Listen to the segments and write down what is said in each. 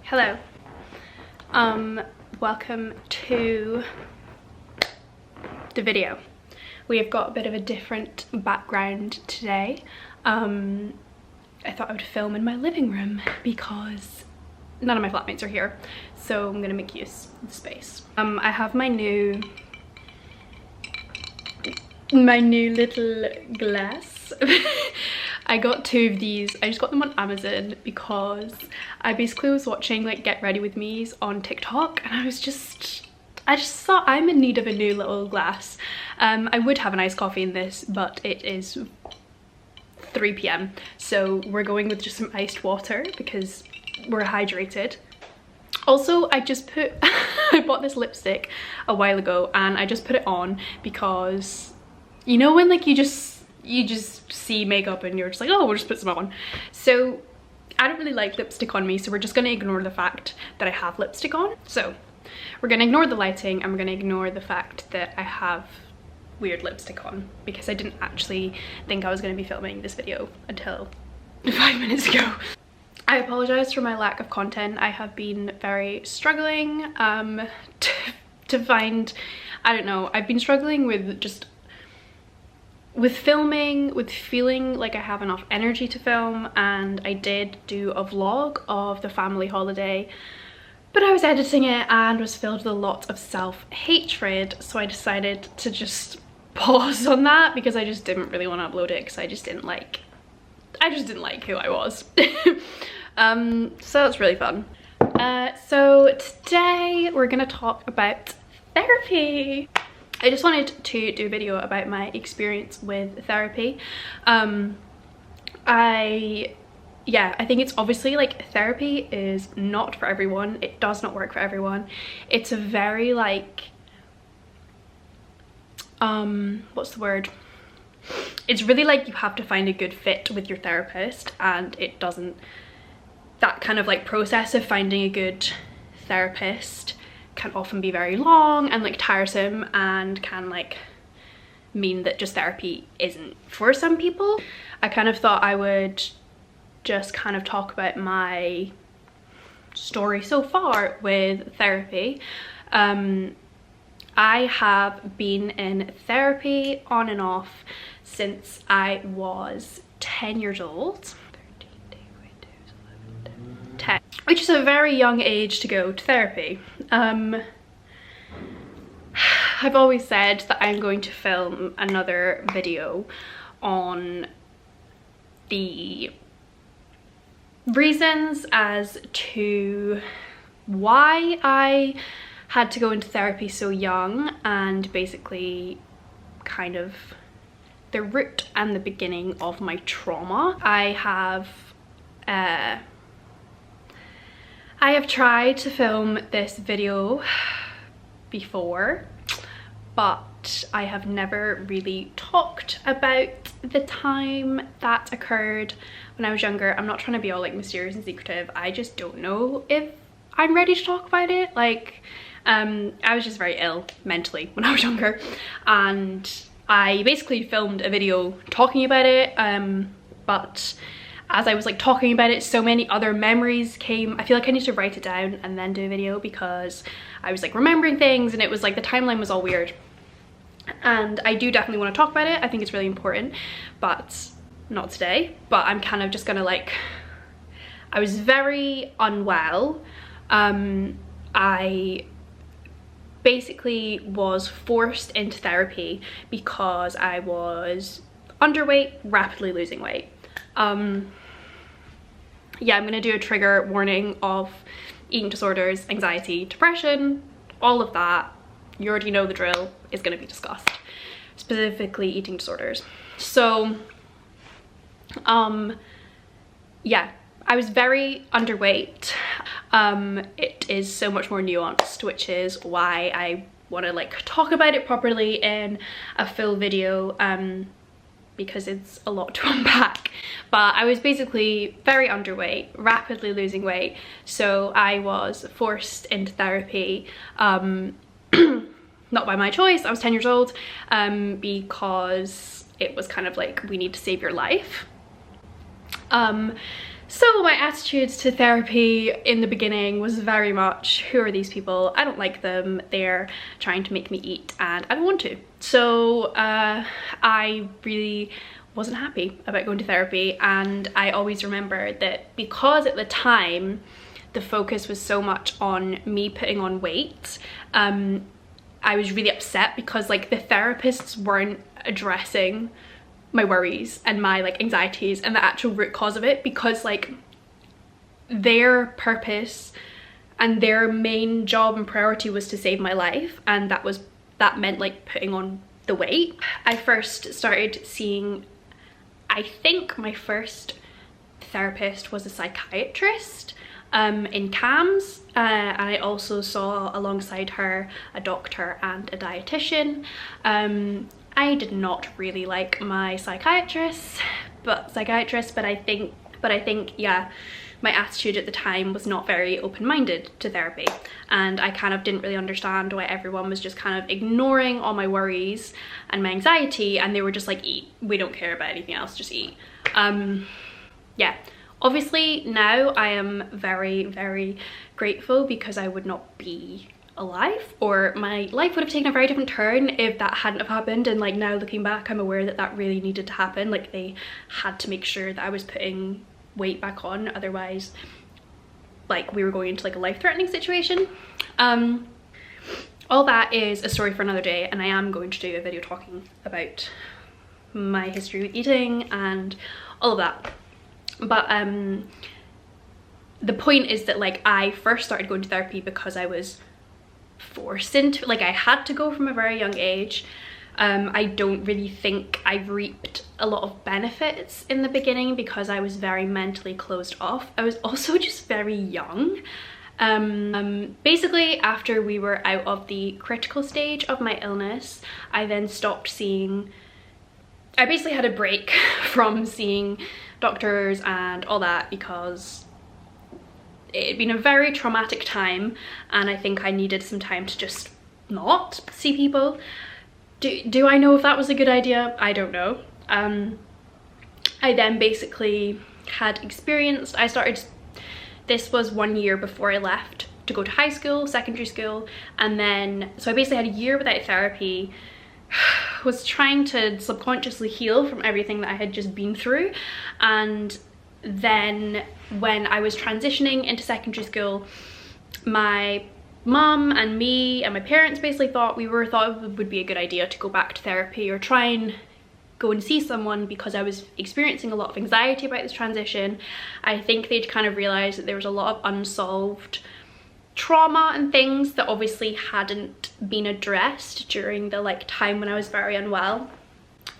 Hello. Welcome to the video. We have got a bit of a different background today. I thought I would film in my living room because none of my flatmates are here, so I'm gonna make use of the space. I have my new little glass. I got two of these. I just got them on Amazon because I basically was watching like Get Ready With Me's on TikTok, and I just thought I'm in need of a new little glass. I would have an iced coffee in this, but it is 3 p.m. so we're going with just some iced water because we're hydrated. Also, I just put I bought this lipstick a while ago and I just put it on because, you know, when like you just see makeup and you're just like, oh, we'll just put some on. So I don't really like lipstick on me, so we're just gonna ignore the fact that I have lipstick on. So we're gonna ignore the lighting and we're gonna ignore the fact that I have weird lipstick on, because I didn't actually think I was gonna be filming this video until 5 minutes ago. I apologize for my lack of content. I have been very struggling to find, I don't know, I've been struggling with filming, with feeling like I have enough energy to film, and I did do a vlog of the family holiday, but I was editing it and was filled with a lot of self-hatred, so I decided to just pause on that because I just didn't really want to upload it because I just didn't like who I was. So it's really fun. So today we're gonna talk about therapy. I just wanted to do a video about my experience with therapy. I think it's obviously like therapy is not for everyone. It does not work for everyone. It's a very like, what's the word? It's really like you have to find a good fit with your therapist, and it doesn't, that kind of like process of finding a good therapist can often be very long and like tiresome, and can like mean that just therapy isn't for some people. I kind of thought I would just kind of talk about my story so far with therapy. I have been in therapy on and off since I was 10 years old. 10, which is a very young age to go to therapy. I've always said that I'm going to film another video on the reasons as to why I had to go into therapy so young, and basically kind of the root and the beginning of my trauma. I have tried to film this video before, but I have never really talked about the time that occurred when I was younger. I'm not trying to be all like mysterious and secretive. I just don't know if I'm ready to talk about it. Like, I was just very ill mentally when I was younger, and I basically filmed a video talking about it, but as I was like talking about it, so many other memories came. I feel like I need to write it down and then do a video because I was like remembering things, and it was like the timeline was all weird. And I do definitely want to talk about it. I think it's really important, but not today. But I'm kind of just gonna like, I was very unwell. I basically was forced into therapy because I was underweight, rapidly losing weight. Yeah, I'm gonna do a trigger warning of eating disorders, anxiety, depression, all of that. You already know the drill is gonna be discussed, specifically eating disorders. So, yeah, I was very underweight. It is so much more nuanced, which is why I want to like talk about it properly in a full video, because it's a lot to unpack. But I was basically very underweight, rapidly losing weight, so I was forced into therapy, not by my choice. I was 10 years old, because it was kind of like, we need to save your life. So my attitude to therapy in the beginning was very much, who are these people? I don't like them. They're trying to make me eat and I don't want to. So I really wasn't happy about going to therapy, and I always remember that because at the time the focus was so much on me putting on weight, I was really upset because like the therapists weren't addressing my worries and my like anxieties and the actual root cause of it, because like their purpose and their main job and priority was to save my life, and that meant like putting on the weight. I first started seeing, I think my first therapist was a psychiatrist in CAMS, and I also saw alongside her a doctor and a dietitian. I did not really like my psychiatrist, but I think yeah, my attitude at the time was not very open-minded to therapy, and I kind of didn't really understand why everyone was just kind of ignoring all my worries and my anxiety, and they were just like, eat, we don't care about anything else, just eat. Yeah, obviously now I am very, very grateful, because I would not be alive, or my life would have taken a very different turn if that hadn't have happened. And like now looking back, I'm aware that that really needed to happen. Like they had to make sure that I was putting weight back on, otherwise like we were going into like a life-threatening situation. All that is a story for another day, and I am going to do a video talking about my history with eating and all of that. But the point is that like I first started going to therapy because I was forced into, like I had to go from a very young age. I don't really think I reaped a lot of benefits in the beginning because I was very mentally closed off. I was also just very young. Basically after we were out of the critical stage of my illness, I then stopped seeing, I basically had a break from seeing doctors and all that because it had been a very traumatic time, and I think I needed some time to just not see people. Do I know if that was a good idea? I don't know. I then basically had experienced, this was 1 year before I left to go to high school, secondary school, and then, so I basically had a year without therapy, was trying to subconsciously heal from everything that I had just been through. And then when I was transitioning into secondary school, my mum and me and my parents basically thought it would be a good idea to go back to therapy or try and go and see someone, because I was experiencing a lot of anxiety about this transition. I think they'd kind of realized that there was a lot of unsolved trauma and things that obviously hadn't been addressed during the like time when I was very unwell.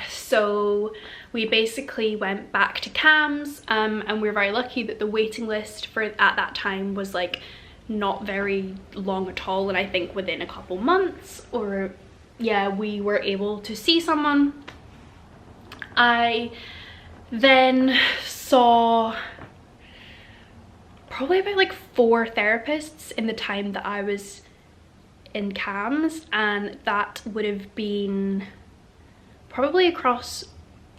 So we basically went back to CAMS, and we were very lucky that the waiting list for at that time was like not very long at all, and I think within a couple months, or yeah, we were able to see someone. I then saw probably about like 4 therapists in the time that I was in CAMS, and that would have been probably across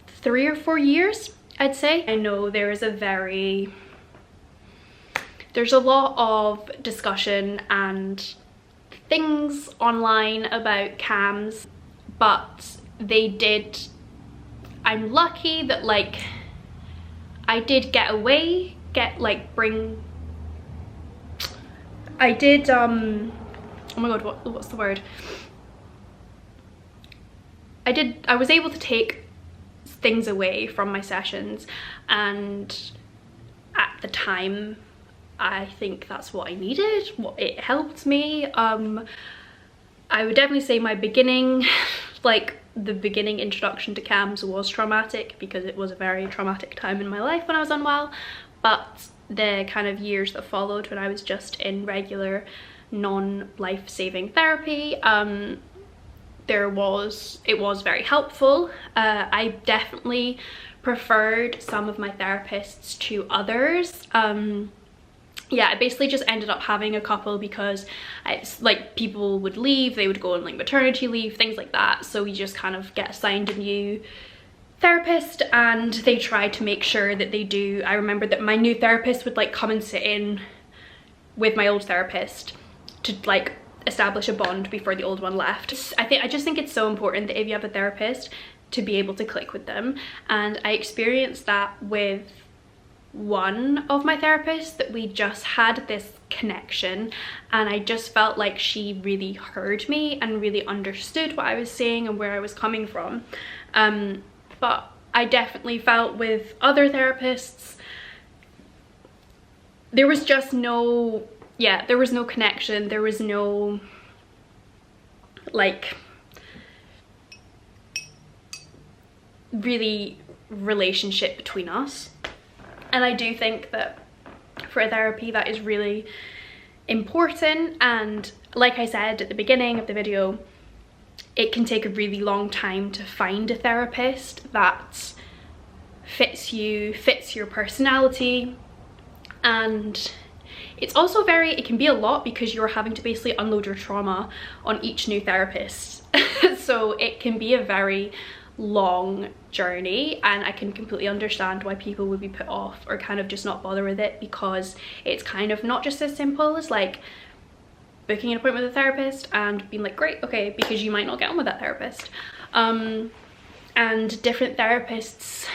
3 or 4 years, I'd say. I know there's a lot of discussion and things online about CAMS, but I'm lucky that like I did oh my god, what's the word? I was able to take things away from my sessions, and at the time I think that's what I needed. It helped me. I would definitely say my beginning, like the beginning introduction to CAMS was traumatic, because it was a very traumatic time in my life when I was unwell, but the kind of years that followed when I was just in regular non-life-saving therapy, it was very helpful. I definitely preferred some of my therapists to others. Yeah, I basically just ended up having a couple because it's like people would leave, they would go on like maternity leave, things like that, so you just kind of get assigned a new therapist, and they try to make sure that they do. I remember that my new therapist would like come and sit in with my old therapist to like establish a bond before the old one left. I just think it's so important that if you have a therapist, to be able to click with them, and I experienced that with one of my therapists, that we just had this connection, and I just felt like she really heard me and really understood what I was saying and where I was coming from. But I definitely felt with other therapists there was just no, there was no connection, there was no like really relationship between us. And I do think that for therapy that is really important, and like I said at the beginning of the video, it can take a really long time to find a therapist that fits you, fits your personality. And it's also it can be a lot because you're having to basically unload your trauma on each new therapist. So it can be a very long journey, and I can completely understand why people would be put off or kind of just not bother with it, because it's kind of not just as simple as like booking an appointment with a therapist and being like, great, okay, because you might not get on with that therapist. And different therapists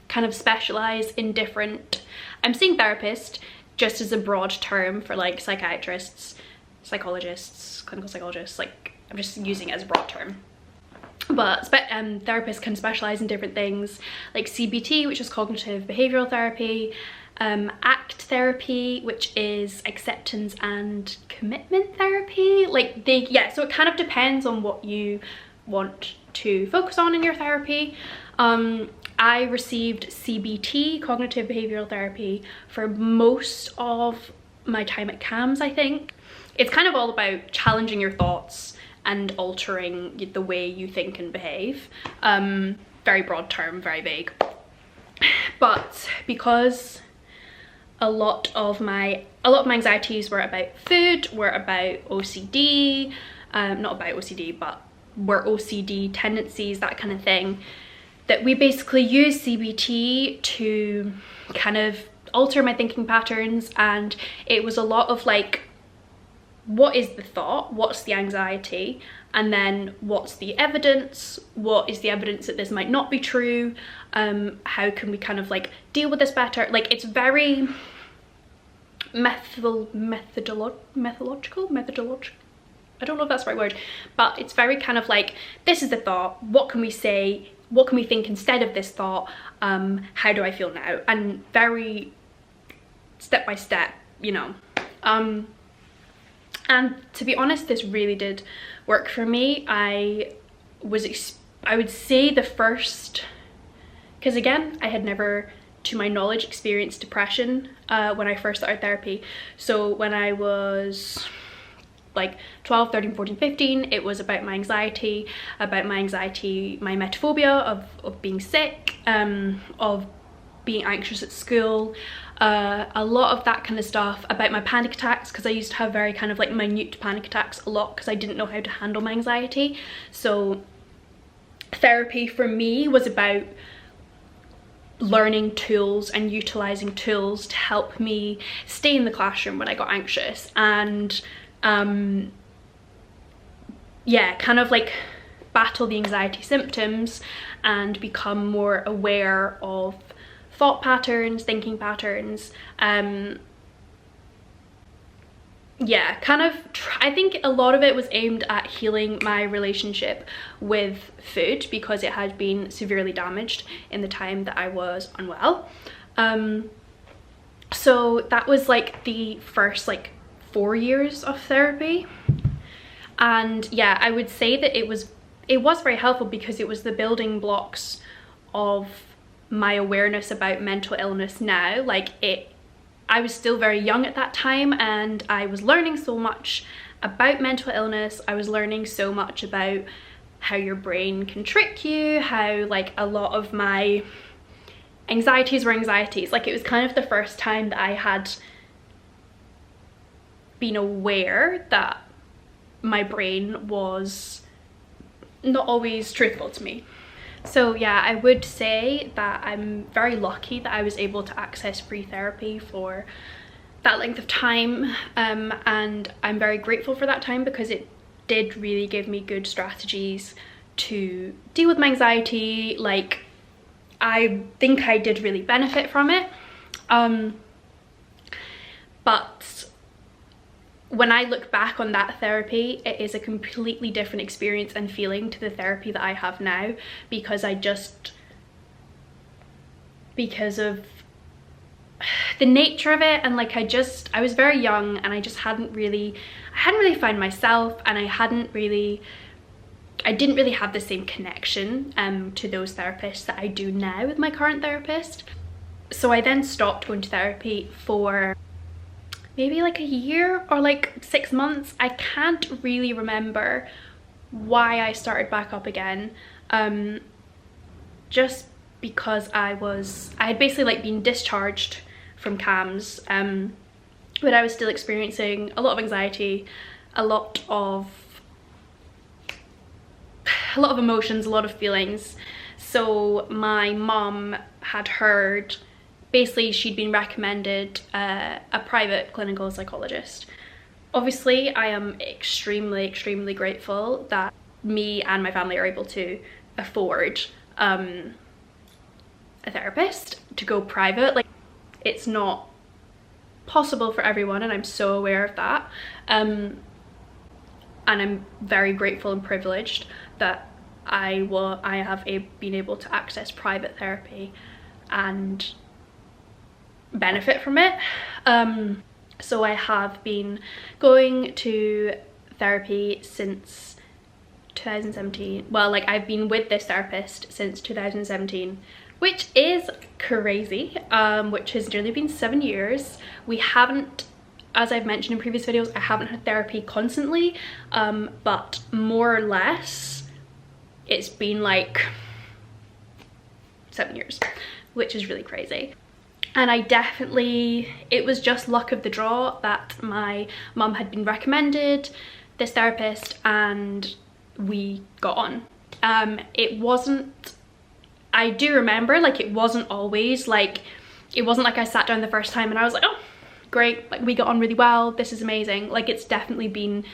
kind of specialize in different, I'm saying therapist just as a broad term for like psychiatrists, psychologists, clinical psychologists, like I'm just using it as a broad term. But therapists can specialize in different things, like CBT, which is cognitive behavioral therapy, ACT therapy, which is acceptance and commitment therapy. Like so it kind of depends on what you want to focus on in your therapy. I received CBT, cognitive behavioral therapy, for most of my time at CAMS, I think. It's kind of all about challenging your thoughts and altering the way you think and behave. Very broad term, very vague. But because a lot of my anxieties were about food, were about OCD, not about OCD, but were OCD tendencies, that kind of thing, that we basically use CBT to kind of alter my thinking patterns. And it was a lot of like, what is the thought, what's the anxiety, and then what's the evidence, what is the evidence that this might not be true, how can we kind of like deal with this better. Like it's very methodological, I don't know if that's the right word, but it's very kind of like, this is the thought, what can we say, what can we think instead of this thought, how do I feel now, and very step by step, you know. And to be honest, this really did work for me. I would say the first, because again, I had never, to my knowledge, experienced depression when I first started therapy. So when I was like 12, 13, 14, 15, it was about my anxiety, my emetophobia of being sick, of being anxious at school, a lot of that kind of stuff, about my panic attacks, because I used to have very kind of like minute panic attacks a lot because I didn't know how to handle my anxiety. So therapy for me was about learning tools and utilizing tools to help me stay in the classroom when I got anxious, and yeah, kind of like battle the anxiety symptoms and become more aware of thought patterns, thinking patterns. Yeah, kind of I think a lot of it was aimed at healing my relationship with food, because it had been severely damaged in the time that I was unwell. So that was like the first like 4 years of therapy. And yeah, I would say that it was very helpful because it was the building blocks of my awareness about mental illness now. Like I was still very young at that time, and I was learning so much about mental illness. I was learning so much about how your brain can trick you, how like a lot of my anxieties were anxieties. Like it was kind of the first time that I had been aware that my brain was not always truthful to me. So yeah, I would say that I'm very lucky that I was able to access free therapy for that length of time, and I'm very grateful for that time because it did really give me good strategies to deal with my anxiety. Like, I think I did really benefit from it, but when I look back on that therapy, it is a completely different experience and feeling to the therapy that I have now, because because of the nature of it, and like I was very young and I just hadn't really found myself, and I didn't really have the same connection to those therapists that I do now with my current therapist. So I then stopped going to therapy for maybe like a year or like 6 months. I can't really remember why I started back up again, just because I had basically like been discharged from CAMS, but I was still experiencing a lot of anxiety, a lot of emotions, a lot of feelings. So my mum had heard, basically she'd been recommended a private clinical psychologist. Obviously I am extremely grateful that me and my family are able to afford a therapist to go private. Like, it's not possible for everyone, and I'm so aware of that, and I'm very grateful and privileged that I have been able to access private therapy and benefit from it. So I have been going to therapy since 2017. Well, like, I've been with this therapist since 2017, which is crazy, which has nearly been 7 years. We haven't, as I've mentioned in previous videos, I haven't had therapy constantly, but more or less it's been like 7 years, which is really crazy. And it was just luck of the draw that my mum had been recommended this therapist and we got on. I do remember, like, it wasn't always like, it wasn't like I sat down the first time and I was like, oh great, like, we got on really well, this is amazing. Like, it's definitely been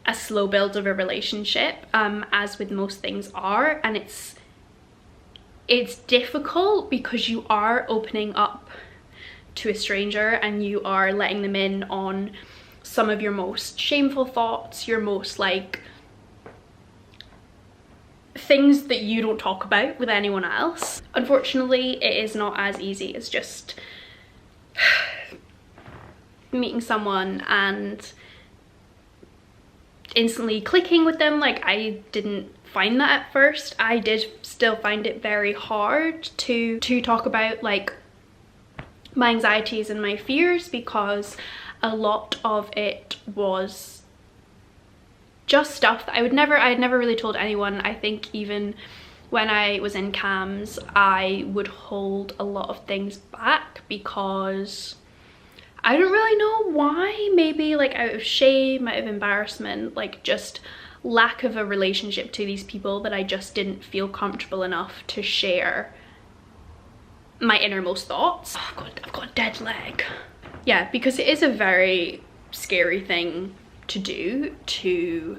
a slow build of a relationship, as with most things are, and it's difficult because you are opening up to a stranger and you are letting them in on some of your most shameful thoughts, your most like things that you don't talk about with anyone else. Unfortunately, it is not as easy as just meeting someone and instantly clicking with them. Like, I didn't find that at first. I did still find it very hard to talk about like my anxieties and my fears, because a lot of it was just stuff that I had never really told anyone. I think even when I was in CAMS, I would hold a lot of things back because I don't really know why. Maybe like out of shame, out of embarrassment, like just lack of a relationship to these people, that I just didn't feel comfortable enough to share my innermost thoughts. Oh God, I've got a dead leg. Yeah, because it is a very scary thing to do, to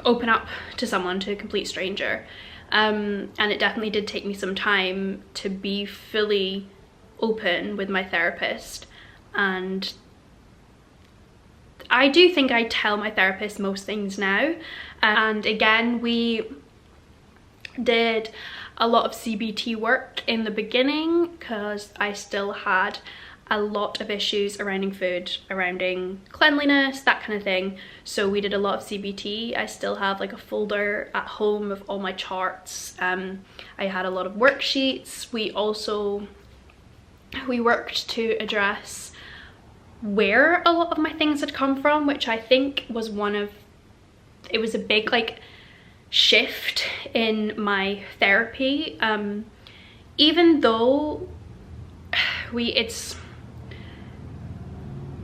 open up to someone, to a complete stranger. And it definitely did take me some time to be fully open with my therapist, and I do think I tell my therapist most things now. And again, we did a lot of CBT work in the beginning because I still had a lot of issues surrounding food, surrounding cleanliness, that kind of thing. So we did a lot of CBT. I still have like a folder at home of all my charts. I had a lot of worksheets. We worked to address where a lot of my things had come from, which I think was it was a big like shift in my therapy. Even though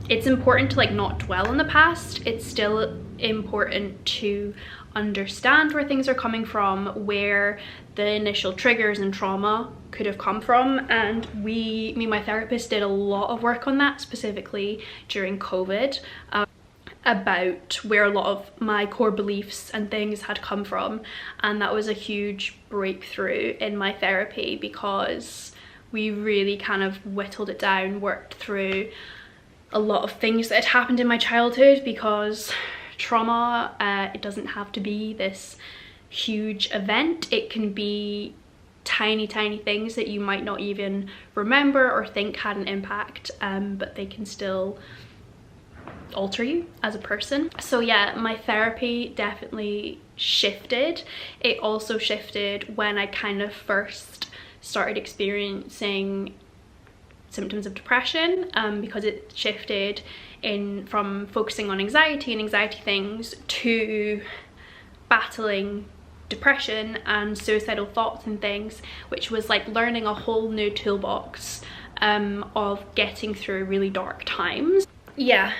it's important to like not dwell on the past. It's still important to understand where things are coming from, where the initial triggers and trauma could have come from. And me and my therapist did a lot of work on that, specifically during COVID, about where a lot of my core beliefs and things had come from. And that was a huge breakthrough in my therapy, because we really kind of whittled it down, worked through a lot of things that had happened in my childhood, because trauma, it doesn't have to be this huge event. It can be tiny things that you might not even remember or think had an impact, but they can still alter you as a person. So yeah, my therapy definitely shifted. It also shifted when I kind of first started experiencing symptoms of depression, because it shifted from focusing on anxiety and anxiety things to battling depression and suicidal thoughts and things, which was like learning a whole new toolbox of getting through really dark times. Yeah,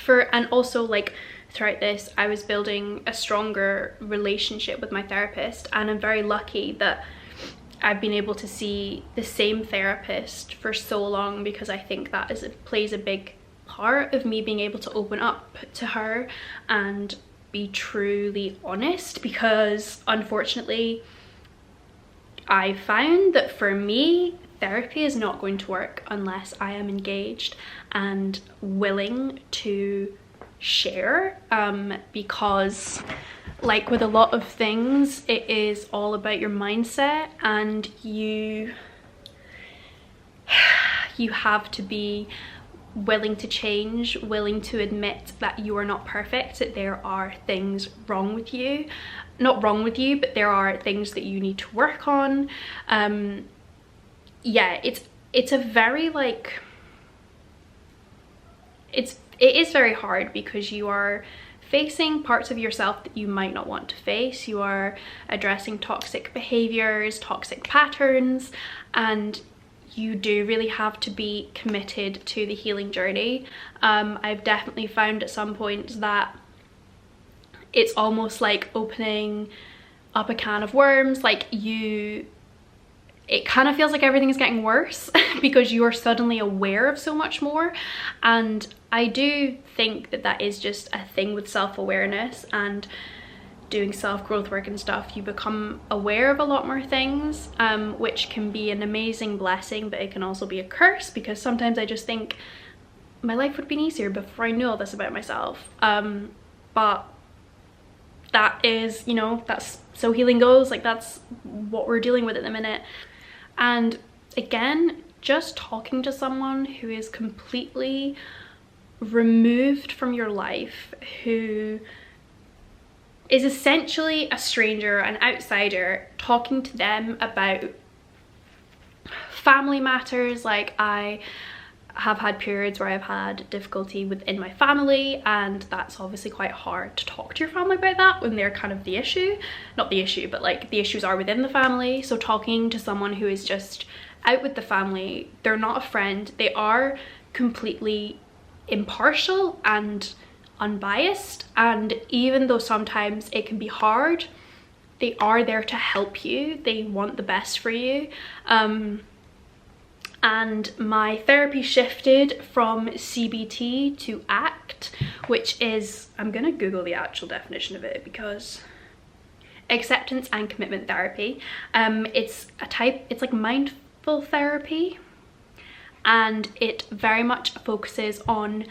and also like throughout this I was building a stronger relationship with my therapist, and I'm very lucky that I've been able to see the same therapist for so long, because I think that plays a big part of me being able to open up to her and be truly honest. Because unfortunately I found that for me, therapy is not going to work unless I am engaged and willing to share, because like with a lot of things, it is all about your mindset, and you have to be willing to change, willing to admit that you are not perfect, that there are things wrong with you. Not wrong with you, but there are things that you need to work on. Yeah, it's a very like, it is very hard, because you are facing parts of yourself that you might not want to face. You are addressing toxic behaviors, toxic patterns, and you do really have to be committed to the healing journey. I've definitely found at some points that it's almost like opening up a can of worms. Like it kind of feels like everything is getting worse because you are suddenly aware of so much more. And I do think that that is just a thing with self-awareness and doing self-growth work and stuff. You become aware of a lot more things, which can be an amazing blessing, but it can also be a curse, because sometimes I just think my life would have been easier before I knew all this about myself. But that is, you know, that's so healing goes. Like, that's what we're dealing with at the minute. And again, just talking to someone who is completely removed from your life, who is essentially a stranger, an outsider, talking to them about family matters. Like, I have had periods where I've had difficulty within my family, and that's obviously quite hard to talk to your family about that when they're kind of the issue. Not the issue, but like the issues are within the family. So talking to someone who is just out with the family, they're not a friend, they are completely impartial and unbiased, and even though sometimes it can be hard, they are there to help you. They want the best for you. And my therapy shifted from CBT to ACT, which is, I'm gonna Google the actual definition of it, because acceptance and commitment therapy. It's like mindful therapy, and it very much focuses on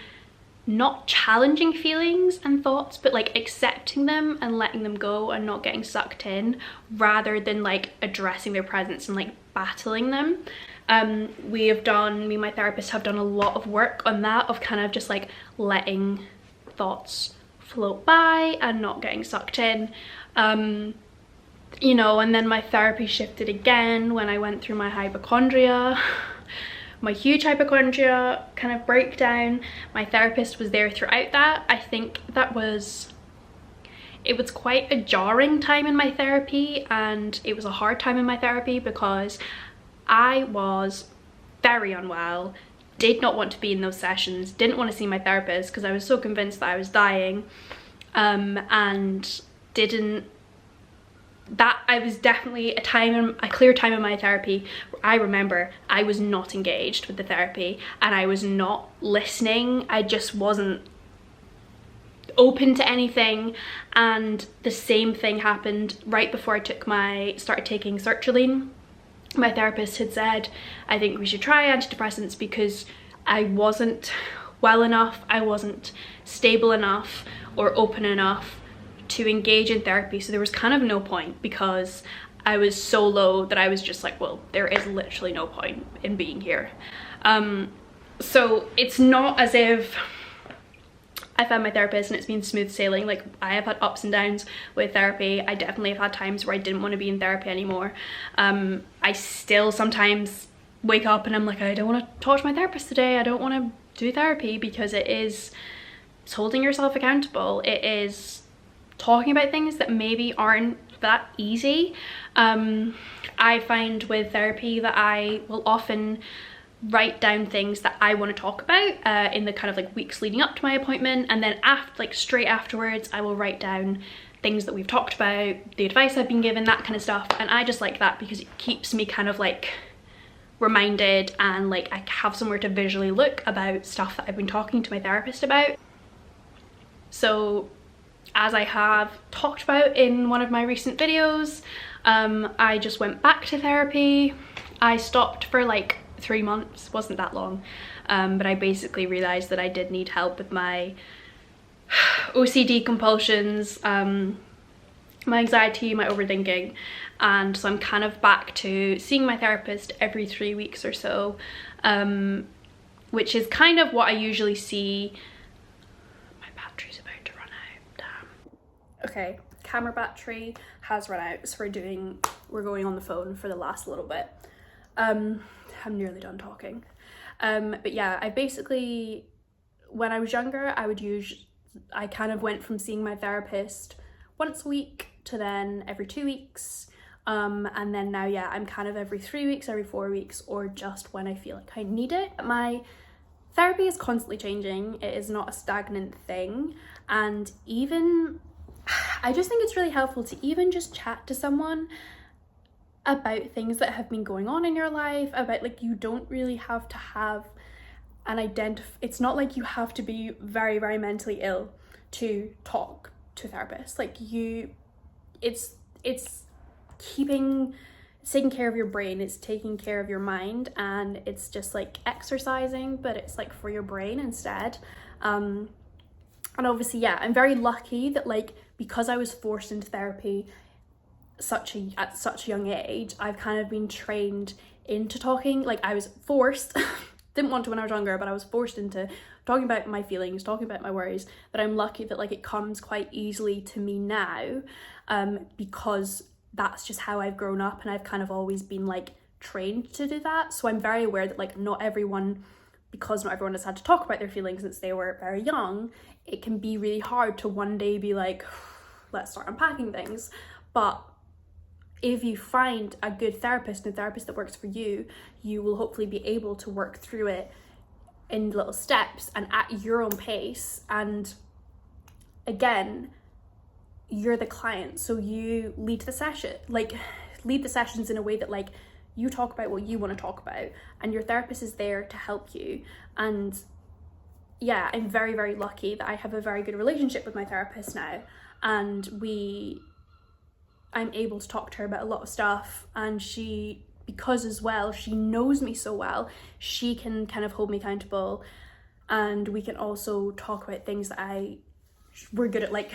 not challenging feelings and thoughts, but like accepting them and letting them go and not getting sucked in, rather than like addressing their presence and like battling them. Me and my therapist have done a lot of work on that, of kind of just like letting thoughts float by and not getting sucked in. You know, and then my therapy shifted again when I went through my hypochondria. My huge hypochondria kind of breakdown. My therapist was there throughout that. I think it was quite a jarring time in my therapy, and it was a hard time in my therapy because I was very unwell, did not want to be in those sessions, didn't want to see my therapist because I was so convinced that I was dying, and I was definitely a clear time in my therapy where I remember I was not engaged with the therapy and I was not listening. I just wasn't open to anything. And the same thing happened right before I started taking sertraline. My therapist had said, I think we should try antidepressants because I wasn't well enough, I wasn't stable enough or open enough to engage in therapy. So there was kind of no point because I was so low that I was just like, well, there is literally no point in being here. So it's not as if I found my therapist and it's been smooth sailing. Like, I have had ups and downs with therapy. I definitely have had times where I didn't want to be in therapy anymore. I still sometimes wake up and I'm like, I don't want to talk to my therapist today. I don't want to do therapy, because it's holding yourself accountable. It is talking about things that maybe aren't that easy. I find with therapy that I will often write down things that I want to talk about in the kind of like weeks leading up to my appointment, and then straight afterwards I will write down things that we've talked about, the advice I've been given, that kind of stuff. And I just like that because it keeps me kind of like reminded, and like I have somewhere to visually look about stuff that I've been talking to my therapist about. So as I have talked about in one of my recent videos, I just went back to therapy. I stopped for like 3 months, wasn't that long, but I basically realized that I did need help with my OCD compulsions, my anxiety, my overthinking, and so I'm kind of back to seeing my therapist every 3 weeks or so, which is kind of what I usually see. My battery's about to run out, damn. Okay, camera battery has run out, so we're going on the phone for the last little bit. I'm nearly done talking. But yeah, I basically, when I was younger, I kind of went from seeing my therapist once a week to then every 2 weeks. And then now, yeah, I'm kind of every 3 weeks, every 4 weeks, or just when I feel like I need it. My therapy is constantly changing. It is not a stagnant thing. And I just think it's really helpful to even just chat to someone about things that have been going on in your life, about like, you don't really have to have it's not like you have to be very, very mentally ill to talk to a therapist. Like it's taking care of your brain, it's taking care of your mind, and it's just like exercising, but it's like for your brain instead. And obviously, yeah, I'm very lucky that like, because I was forced into therapy at such a young age, I've kind of been trained into talking. Like, I was forced didn't want to when I was younger, but I was forced into talking about my feelings, talking about my worries. But I'm lucky that like it comes quite easily to me now, because that's just how I've grown up, and I've kind of always been like trained to do that. So I'm very aware that like because not everyone has had to talk about their feelings since they were very young, it can be really hard to one day be like, let's start unpacking things. But if you find a good therapist and a therapist that works for you, you will hopefully be able to work through it in little steps and at your own pace. And again, you're the client, so you lead the sessions in a way that like you talk about what you want to talk about, and your therapist is there to help you. And yeah, I'm very, very lucky that I have a very good relationship with my therapist now, and I'm able to talk to her about a lot of stuff, and because as well she knows me so well, she can kind of hold me accountable, and we can also talk about things that we're good at. Like,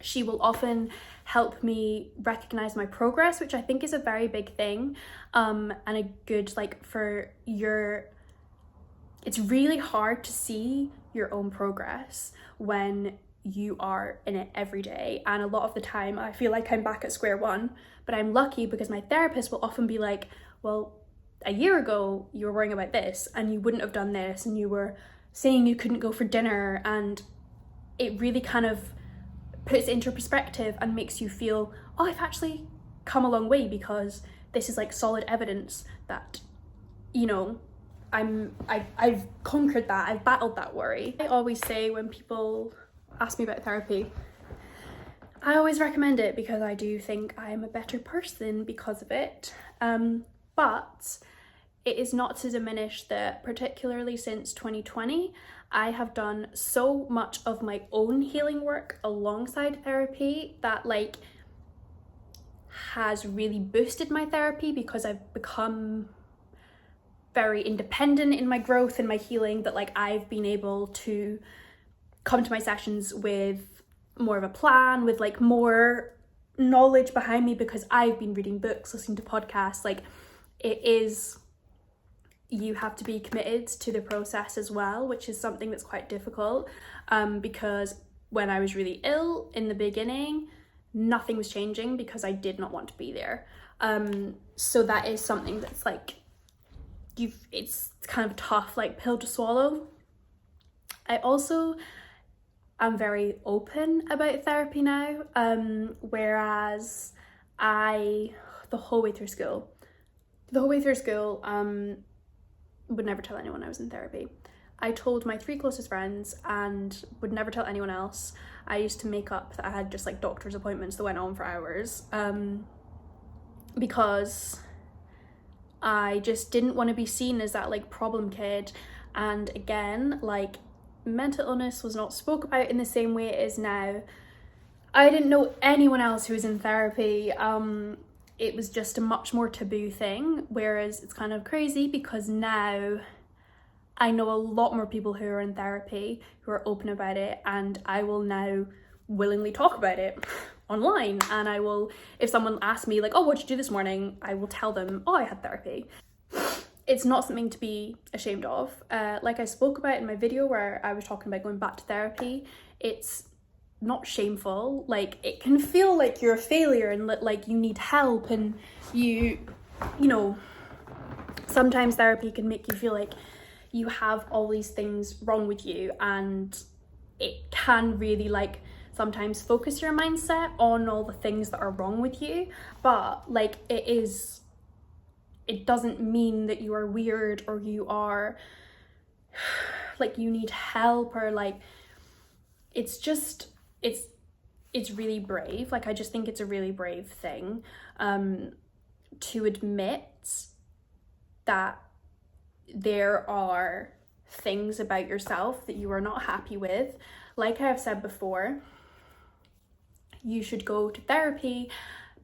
she will often help me recognize my progress, which I think is a very big thing, and a good it's really hard to see your own progress when you are in it every day, and a lot of the time I feel like I'm back at square one. But I'm lucky because my therapist will often be like, well, a year ago you were worrying about this and you wouldn't have done this, and you were saying you couldn't go for dinner, and it really kind of puts it into perspective and makes you feel, oh, I've actually come a long way, because this is like solid evidence that, you know, I've conquered that. I've battled that worry. I always say when people ask me about therapy, I always recommend it because I do think I am a better person because of it. But it is not to diminish that, particularly since 2020, I have done so much of my own healing work alongside therapy that like has really boosted my therapy, because I've become very independent in my growth and my healing, that like I've been able to come to my sessions with more of a plan, with like more knowledge behind me, because I've been reading books, listening to podcasts. Like it is, you have to be committed to the process as well, which is something that's quite difficult, because when I was really ill in the beginning, nothing was changing because I did not want to be there. So that is something that's like, it's kind of a tough like pill to swallow. I also am very open about therapy now, whereas the whole way through school, would never tell anyone I was in therapy. I told my 3 closest friends and would never tell anyone else. I used to make up that I had just like doctor's appointments that went on for hours, because I just didn't want to be seen as that like problem kid. And again, like mental illness was not spoke about in the same way it is now. I didn't know anyone else who was in therapy. It was just a much more taboo thing, whereas it's kind of crazy because now I know a lot more people who are in therapy who are open about it, and I will now willingly talk about it online. And I will, if someone asks me like, oh, what did you do this morning? I will tell them, oh, I had therapy. It's not something to be ashamed of. Like I spoke about in my video where I was talking about going back to therapy, it's not shameful. Like it can feel like you're a failure and like you need help, and you know, sometimes therapy can make you feel like you have all these things wrong with you, and it can really like sometimes focus your mindset on all the things that are wrong with you. But like it doesn't mean that you are weird or you are like you need help, or like it's just it's really brave. Like I just think it's a really brave thing to admit that there are things about yourself that you are not happy with. Like I have said before, you should go to therapy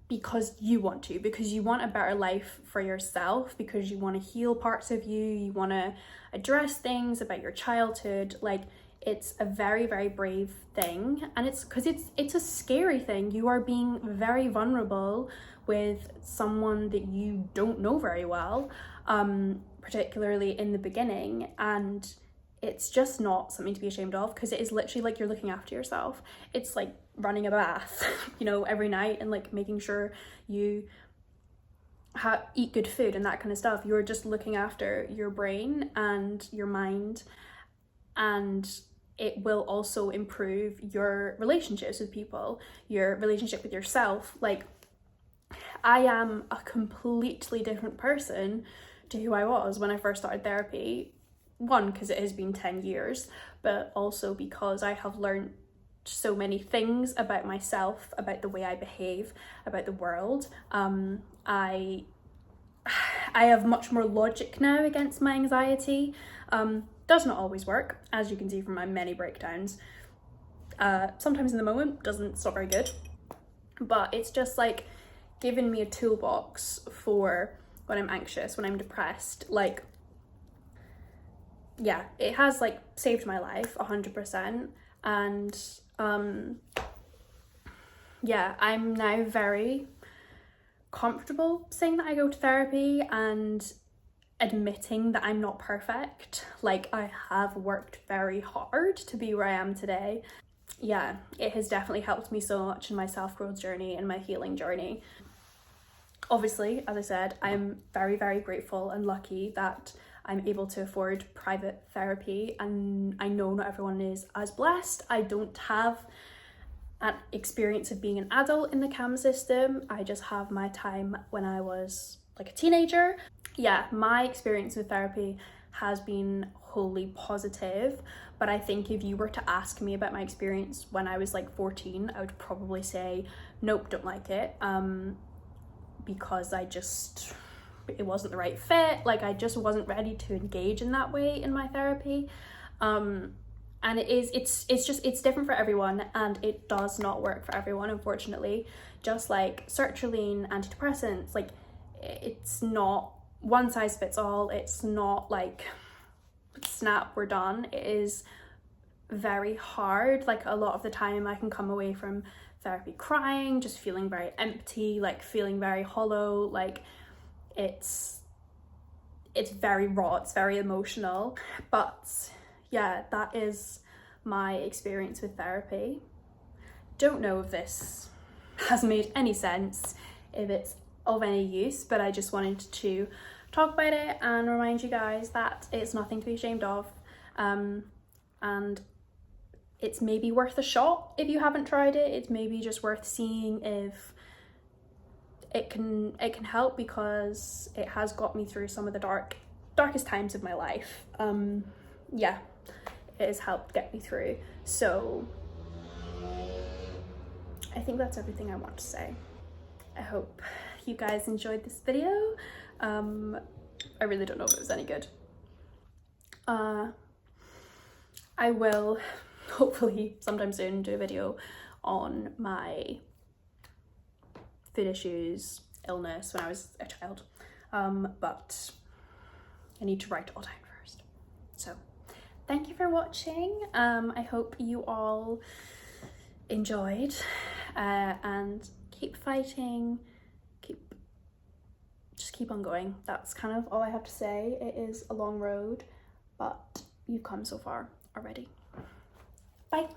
because you want to, because you want a better life for yourself, because you want to heal parts of you, you want to address things about your childhood. Like it's a very, very brave thing, and it's because it's a scary thing. You are being very vulnerable with someone that you don't know very well, particularly in the beginning, and it's just not something to be ashamed of, because it is literally like you're looking after yourself. It's like running a bath, you know, every night, and like making sure you eat good food and that kind of stuff. You're just looking after your brain and your mind, and it will also improve your relationships with people, your relationship with yourself. Like I am a completely different person to who I was when I first started therapy. One, because it has been 10 years, but also because I have learned so many things about myself, about the way I behave, about the world. I have much more logic now against my anxiety. Does not always work, as you can see from my many breakdowns. Sometimes in the moment, it's not very good, but it's just like given me a toolbox for when I'm anxious, when I'm depressed. Like, yeah, it has like saved my life 100%. And yeah, I'm now very comfortable saying that I go to therapy and admitting that I'm not perfect. Like I have worked very hard to be where I am today. Yeah, it has definitely helped me so much in my self-growth journey and my healing journey. Obviously, as I said, I'm very, very grateful and lucky that I'm able to afford private therapy, and I know not everyone is as blessed. I don't have an experience of being an adult in the CAM system. I just have my time when I was like a teenager. Yeah, my experience with therapy has been wholly positive. But I think if you were to ask me about my experience when I was like 14, I would probably say nope, don't like it, because it wasn't the right fit. Like, I just wasn't ready to engage in that way in my therapy. And it's different for everyone, and it does not work for everyone, unfortunately. Just like sertraline, antidepressants, like, it's not one size fits all. It's not like snap, we're done. It is very hard. Like, a lot of the time I can come away from therapy crying, just feeling very empty, like feeling very hollow. Like, it's very raw, it's very emotional. But yeah, that is my experience with therapy. Don't know if this has made any sense, if it's of any use, but I just wanted to talk about it and remind you guys that it's nothing to be ashamed of, and it's maybe worth a shot if you haven't tried it. It's maybe just worth seeing if it can help, because it has got me through some of the darkest times of my life. Yeah, it has helped get me through. So I think that's everything I want to say. I hope you guys enjoyed this video. I really don't know if it was any good. I will hopefully sometime soon do a video on my food issues, illness when I was a child, but I need to write it all down first. So thank you for watching. I hope you all enjoyed, and keep fighting, just keep on going. That's kind of all I have to say. It is a long road, but you've come so far already. Bye.